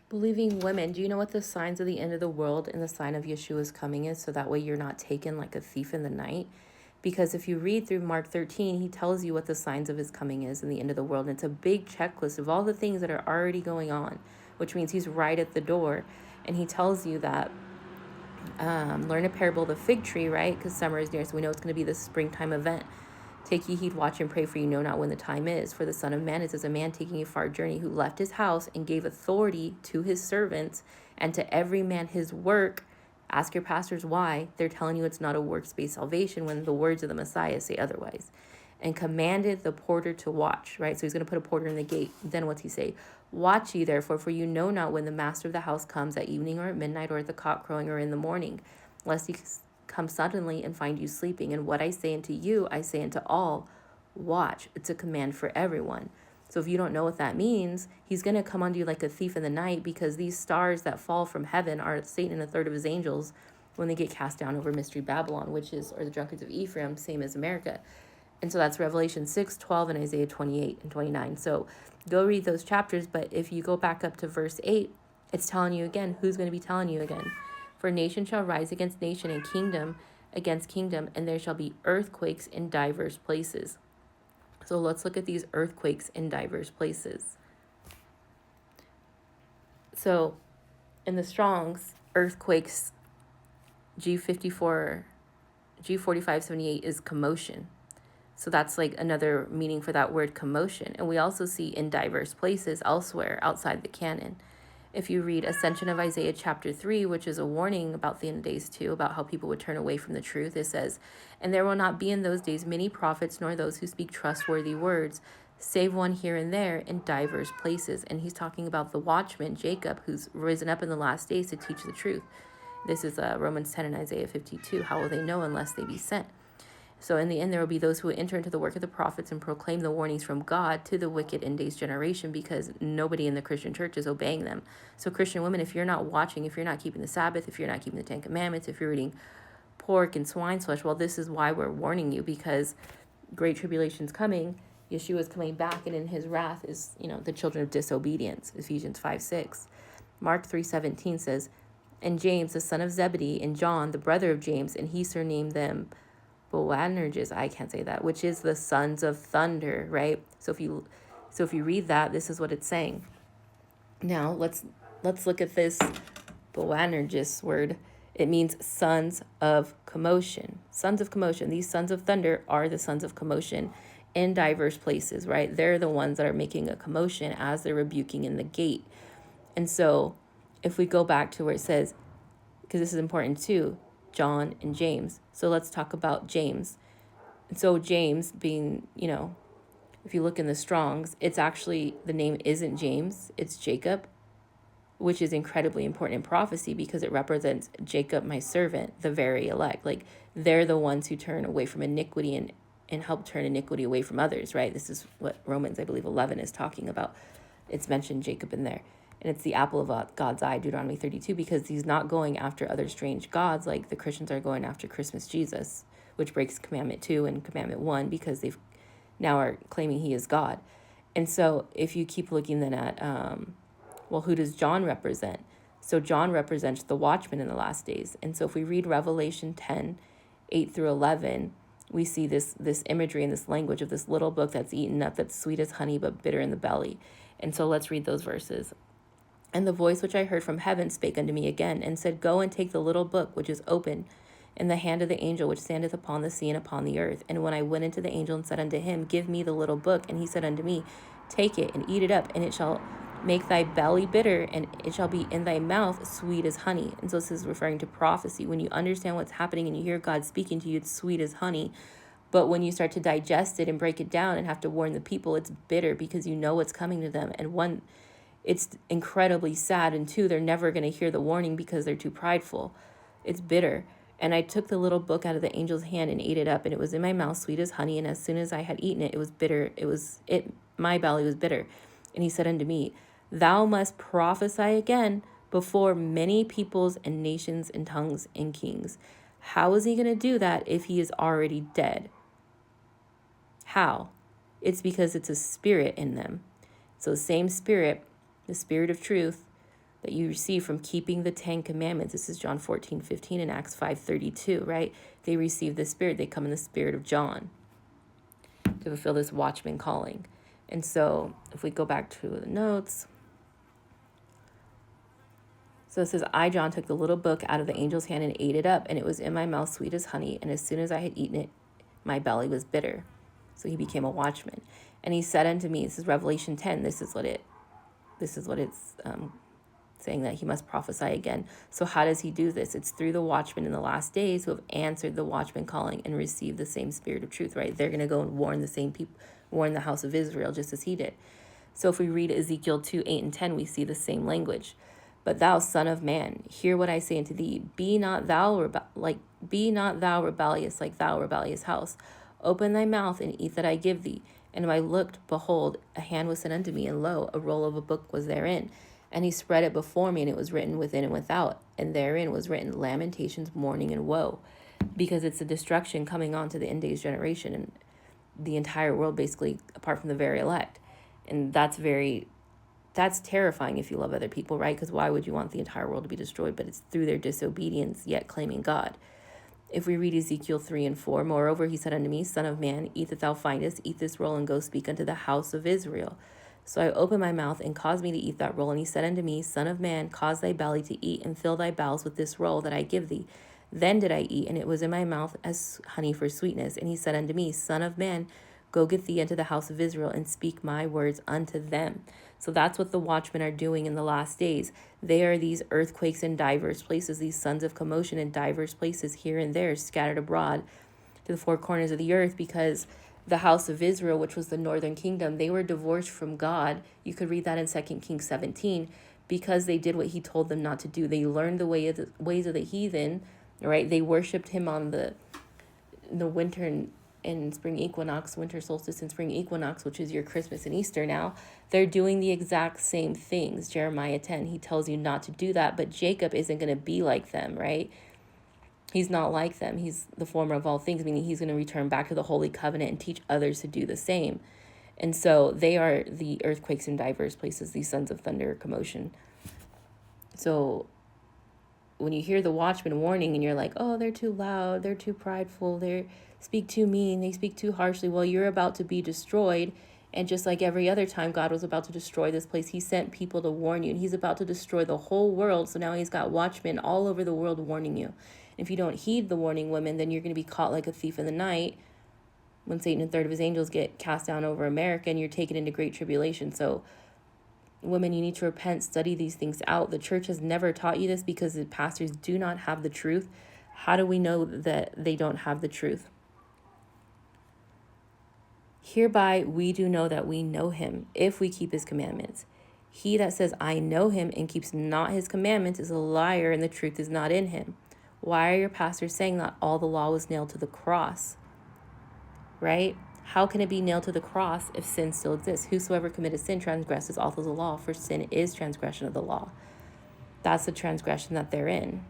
Believing women, do you know what the signs of the end of the world and the sign of Yeshua's coming is? So that way you're not taken like a thief in the night. Because if you read through Mark 13, he tells you what the signs of his coming is in the end of the world. And it's a big checklist of all the things that are already going on, which means he's right at the door. And he tells you that learn a parable of the fig tree, right? Because summer is near, so we know it's going to be this springtime event. Take ye heed, watch and pray, for you know not when the time is. For the Son of Man is as a man taking a far journey, who left his house and gave authority to his servants and to every man his work. Ask your pastors why. They're telling you it's not a works-based salvation when the words of the Messiah say otherwise. And commanded the porter to watch, right? So he's going to put a porter in the gate. Then what's he say? Watch ye therefore, for you know not when the master of the house comes, at evening or at midnight or at the cock crowing or in the morning, lest he come suddenly and find you sleeping. And what I say unto you, I say unto all, watch. It's a command for everyone. So if you don't know what that means, he's going to come unto you like a thief in the night, because these stars that fall from heaven are Satan and a third of his angels when they get cast down over Mystery Babylon, which is, or the drunkards of Ephraim, same as America. And so that's Revelation 6, 12, and Isaiah 28 and 29. So go read those chapters. But if you go back up to verse 8, it's telling you again, who's going to be telling you again? For nation shall rise against nation, and kingdom against kingdom, and there shall be earthquakes in diverse places. So let's look at these earthquakes in diverse places. So in the Strong's, earthquakes, G54, G4578 is commotion. So that's like another meaning for that word commotion. And we also see in diverse places elsewhere outside the canon. If you read Ascension of Isaiah chapter 3, which is a warning about the end of days too, about how people would turn away from the truth, it says, and there will not be in those days many prophets, nor those who speak trustworthy words, save one here and there in diverse places. And he's talking about the watchman, Jacob, who's risen up in the last days to teach the truth. This is Romans 10 and Isaiah 52. How will they know unless they be sent? So in the end, there will be those who will enter into the work of the prophets and proclaim the warnings from God to the wicked end days generation, because nobody in the Christian church is obeying them. So Christian women, if you're not watching, if you're not keeping the Sabbath, if you're not keeping the Ten Commandments, if you're eating pork and swine's flesh, well, this is why we're warning you, because great tribulation's coming. Yeshua is coming back, and in his wrath is, the children of disobedience, Ephesians 5:6. Mark 3:17 says, and James, the son of Zebedee, and John, the brother of James, and he surnamed them Boanerges, I can't say that, which is the sons of thunder, right? So if you read that, this is what it's saying. Now let's look at this Boanerges word. It means sons of commotion. Sons of commotion. These sons of thunder are the sons of commotion in diverse places, right? They're the ones that are making a commotion as they're rebuking in the gate. And so if we go back to where it says, because this is important too, John and James. So let's talk about James. And so James being, if you look in the Strongs, it's actually, the name isn't James, it's Jacob, which is incredibly important in prophecy because it represents Jacob, my servant, the very elect. Like, they're the ones who turn away from iniquity and help turn iniquity away from others, right? This is what Romans, I believe, 11 is talking about. It's mentioned Jacob in there. And it's the apple of God's eye, Deuteronomy 32, because he's not going after other strange gods like the Christians are going after Christmas Jesus, which breaks commandment 2 and commandment 1 because they've now are claiming he is God. And so if you keep looking then at, who does John represent? So John represents the watchman in the last days. And so if we read Revelation 10, 8 through 11, we see this imagery and this language of this little book that's eaten up, that's sweet as honey but bitter in the belly. And so let's read those verses. And the voice which I heard from heaven spake unto me again, and said, go and take the little book which is open in the hand of the angel which standeth upon the sea and upon the earth. And when I went into the angel and said unto him, give me the little book, and he said unto me, take it and eat it up, and it shall make thy belly bitter, and it shall be in thy mouth sweet as honey. And so this is referring to prophecy. When you understand what's happening and you hear God speaking to you, it's sweet as honey. But when you start to digest it and break it down and have to warn the people, it's bitter because you know what's coming to them. And one, it's incredibly sad. And two, they're never going to hear the warning because they're too prideful. It's bitter. And I took the little book out of the angel's hand and ate it up, and it was in my mouth sweet as honey. And as soon as I had eaten it, it was bitter. My belly was bitter. And he said unto me, thou must prophesy again before many peoples and nations and tongues and kings. How is he going to do that if he is already dead? How? It's because it's a spirit in them. So same spirit, the spirit of truth, that you receive from keeping the 10 commandments. This is John 14:15 and Acts 5:32, right? They receive the Spirit. They come in the spirit of John to fulfill this watchman calling. And so if we go back to the notes, so it says, I, John, took the little book out of the angel's hand and ate it up, and it was in my mouth sweet as honey. And as soon as I had eaten it, my belly was bitter. So he became a watchman. And he said unto me, this is Revelation 10, this is what it's saying, that he must prophesy again. So how does he do this? It's through the watchmen in the last days who have answered the watchman calling and received the same spirit of truth, right? They're going to go and warn the same people, warn the house of Israel, just as he did. So if we read Ezekiel 2:8-10, we see the same language. But thou, son of man, hear what I say unto thee. Be not thou rebellious like thou rebellious house. Open thy mouth and eat that I give thee. And when I looked, behold, a hand was sent unto me, and lo, a roll of a book was therein. And he spread it before me, and it was written within and without. And therein was written lamentations, mourning, and woe. Because it's a destruction coming on to the end days generation and the entire world, basically, apart from the very elect. And that's terrifying if you love other people, right? Because why would you want the entire world to be destroyed? But it's through their disobedience, yet claiming God. If we read Ezekiel 3:4, moreover, he said unto me, Son of man, eat that thou findest, eat this roll, and go speak unto the house of Israel. So I opened my mouth, and caused me to eat that roll. And he said unto me, Son of man, cause thy belly to eat, and fill thy bowels with this roll that I give thee. Then did I eat, and it was in my mouth as honey for sweetness. And he said unto me, Son of man, go get thee into the house of Israel, and speak my words unto them. So that's what the watchmen are doing in the last days. They are these earthquakes in diverse places, these sons of commotion in diverse places here and there, scattered abroad to the four corners of the earth, because the house of Israel, which was the northern kingdom, they were divorced from God. You could read that in 2 Kings 17, because they did what he told them not to do. They learned the ways of the heathen, right? They worshipped him on the winter and spring equinox, winter solstice and spring equinox, which is your Christmas and Easter now. They're doing the exact same things. Jeremiah 10, he tells you not to do that, but Jacob isn't going to be like them, right? He's not like them. He's the former of all things, meaning he's going to return back to the Holy Covenant and teach others to do the same. And so they are the earthquakes in diverse places, these sons of thunder, commotion. So when you hear the watchman warning and you're like, oh, they're too loud, they're too prideful, they speak too mean, they speak too harshly, well, you're about to be destroyed. And just like every other time God was about to destroy this place, he sent people to warn you, and he's about to destroy the whole world. So now he's got watchmen all over the world warning you. And if you don't heed the warning, women, then you're going to be caught like a thief in the night when Satan and a third of his angels get cast down over America, and you're taken into great tribulation. So women, you need to repent, study these things out. The church has never taught you this because the pastors do not have the truth. How do we know that they don't have the truth? Hereby we do know that we know him, if we keep his commandments. He that says, I know him, and keeps not his commandments is a liar, and the truth is not in him. Why are your pastors saying that all the law was nailed to the cross? Right? How can it be nailed to the cross if sin still exists? Whosoever committed sin transgresses also the law, for sin is transgression of the law. That's the transgression that they're in.